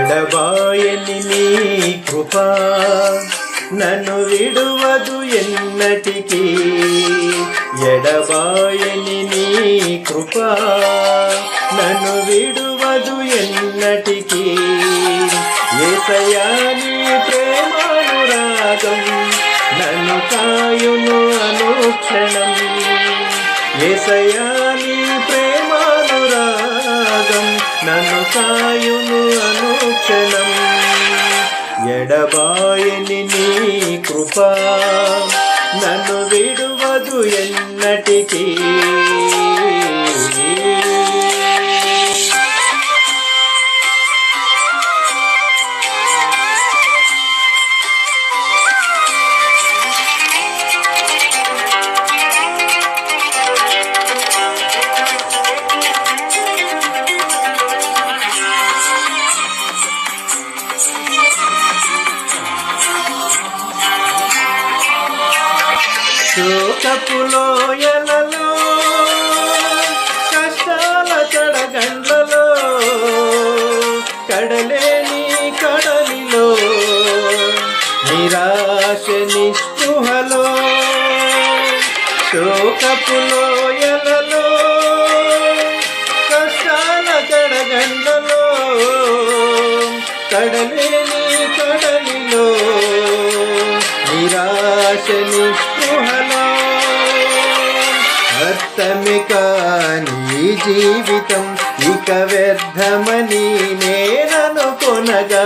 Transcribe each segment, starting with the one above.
ఎడబాయని నీ కృప నన్ను విడువదు ఎన్నటికీ. ఎడబాయని నీ కృప నన్ను విడువదు ఎన్నటికీ. యేసయ్యా నీ ప్రేమానురాగం నన్ను కాయును అనుక్షణం. యేసయ్యా నీ ప్రేమానురాగం నన్ను కాయును అనుక్షణం. ఎడబాయని నీ కృప నన్ను విడువదు ఎన్నటికీ. శోకపు లోయలలో కష్టాల కడగండ్లలో కడలేని కడలిలో నిరాశ నిస్పృహలో. శోకపు లోయలలో కష్టాల కడగండ్లలో కడలేని కడలిలో నిరాశ నిస్పృహలో. అర్థమే కాని జీవితం ఇక వ్యర్థమని నేననుకొనగా.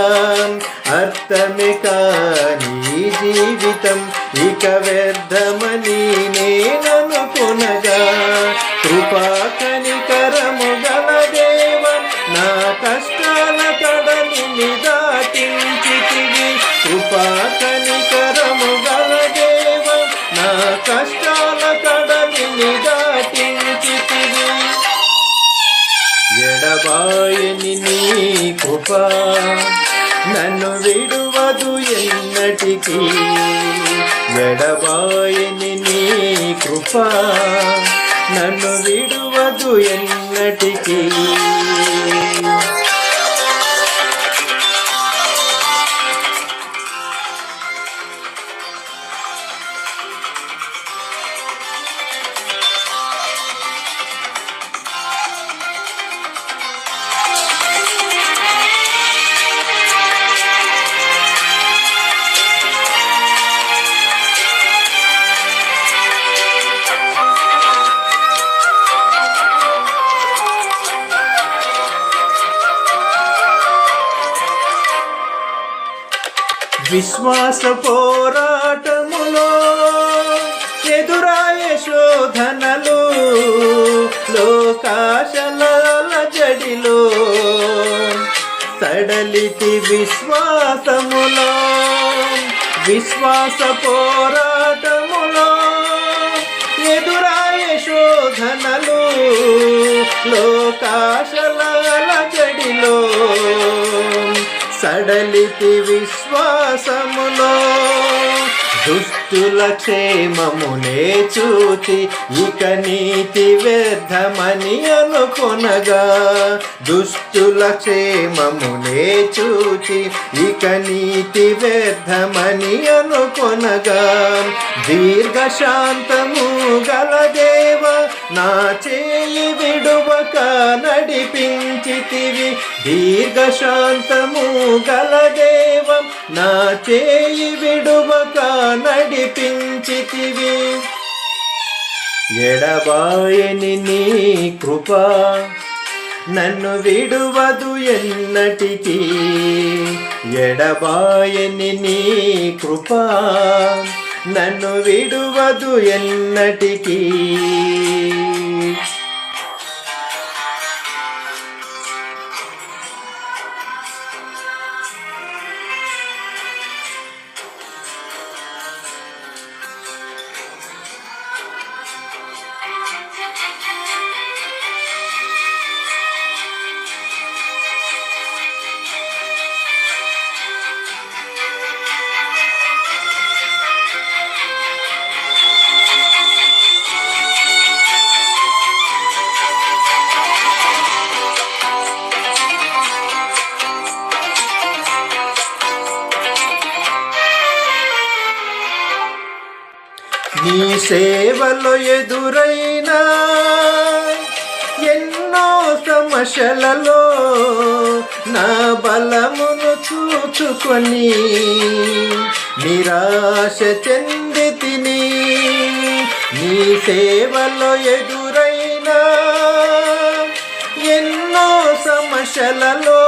అర్థమే కాని జీవితం ఇక వ్యర్థమని నేననుకొనగా. కృపా కనికరము గల దేవ నా కష్టాల కడలిని దాటించితివి. కృపా కనికరము గల దేవ నా కష్టాల కడలిని దాటించితివి. ఎడబాయని నీ కృప నన్ను విడువదు ఎన్నటికీ. ఎడబాయని నీ కృప నన్ను విడువదు ఎన్నటికీ. విశ్వాస పోరాటములో ఎదురాయ శోధనలు లోకాశల జడిలో సడలితి విశ్వాసములో. విశ్వాస పోరాటములో ఎదురాయ శోధనలు లోకాశల జడిలో సడలితి విశ్వాసములో. దుష్టుల క్షేమమునే చూచి ఇక నీతి వ్యర్థమని అనుకొనగా. దుష్టుల క్షేమమునే చూచి ఇక నీతి వ్యర్థమని అనుకొనగా. దీర్ఘశాంతము గల దేవ నా చేయి విడువక నడిపించితివి. దీర్ఘశాంతము గల దేవ నా చేయి విడువక నడిపించితివి. ఎడబాయని నీ కృప నన్ను విడువదు ఎన్నటికీ. ఎడబాయని నీ కృప నన్ను విడువదు ఎన్నటికీ. నీ సేవలో ఎదురైన ఎన్నో సమస్యలలో నా బలమును చూచుకొని నిరాశ చెందితిని. నీ సేవలో ఎదురైన ఎన్నో సమస్యలలో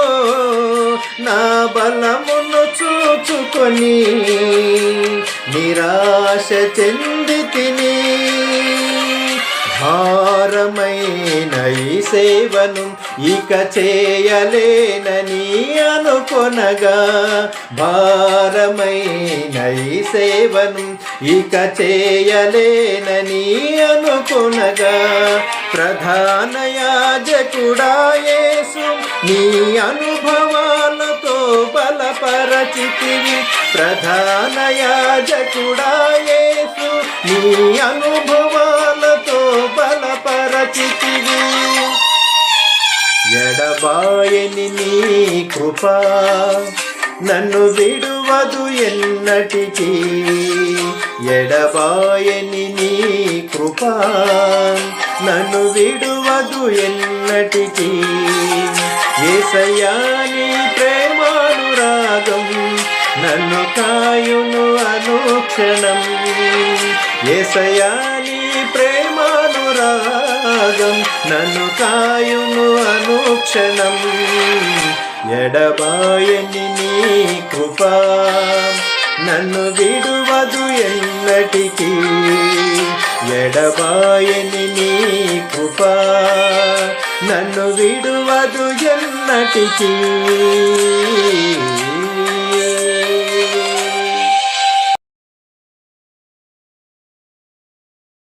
నా బలమును చూచుకొని నిరాశ చెందితిని. భారమైన ఈ సేవను ఇక చేయలేనని అనుకొనగా, భారమైన ఈ సేవను ఇక చేయలేనని అనుకొనగా, ప్రధాన యాజకుడా యేసు నీ అనుభవాలతో బలపరచితివి. ప్రధాన యాజకుడా యేసు నీ అనుభవాలతో బలపరచితివి. ఎడబాయని నీ కృప నన్ను విడువదు ఎన్నటికీ. ఎడబాయని నీ కృప నన్ను విడువదు ఎన్నటికీ. యేసయ్యా నీ ప్రేమానురాగం నన్ను కాయును అనుక్షణం. యేసయ్యా నీ ప్రేమానురాగం నన్ను కాయును అనుక్షణం. ఎడబాయని నీ కృప నన్ను విడువదు ఎన్నటికీ. ఎడబాయని నీ కృప నన్ను విడువదు ఎన్నటికీ.